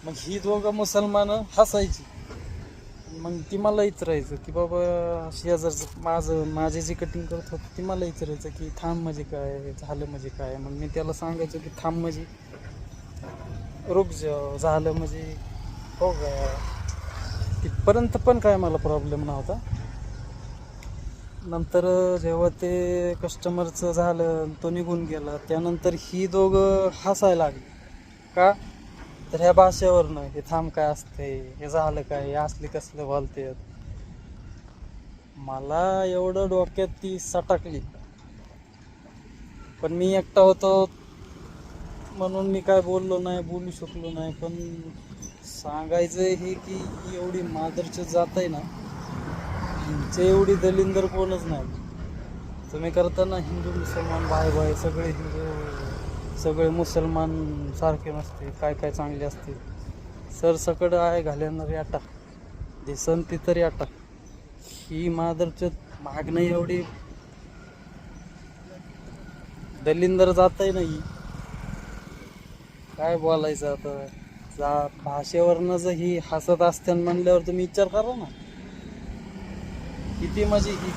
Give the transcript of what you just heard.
मग ही दोघं मुसलमान हसायची. मग ती मला विचारायचं की बाबा शेजारचं माझे जे कटिंग करत होतं ती मला विचारायचं की थांब म्हणजे काय, झालं म्हणजे काय. मग मी त्याला सांगायचो की थांब म्हणजे रुक जाओ, झालं म्हणजे हो गया. तिथपर्यंत पण काय मला प्रॉब्लेम नव्हता. नंतर जेव्हा ते कस्टमरचं झालं, तो निघून गेला, त्यानंतर ही दोघं हसायला लागली. का तर ह्या भाषेवरनं, हे थांब काय असतंय, हे झालं काय, हे असले कसले बोलते. मला एवढं डोक्यात ती सटकली. पण मी एकटा होतो म्हणून मी काय बोलू शकलो नाही. पण सांगायचं हे की ही एवढी मादरची जात आहे ना, हिंचे एवढी दलिंदर कोणच नाही. तुम्ही करताना हिंदू मुसलमान भाई भाई सगळे हिंदू सगळे मुसलमान सारखे नसते, काय काय चांगले असते. सरसकट आहे घालणारी आटा दिसन ती तरी आटा. ही मादरच्या मागणं एवढी दलिंदर जात आहे ना, ही काय बोलायचं आता. भाषेवरनं जर ही हसत असते म्हणल्यावर तुम्ही विचार करा ना, किती म्हणजे ही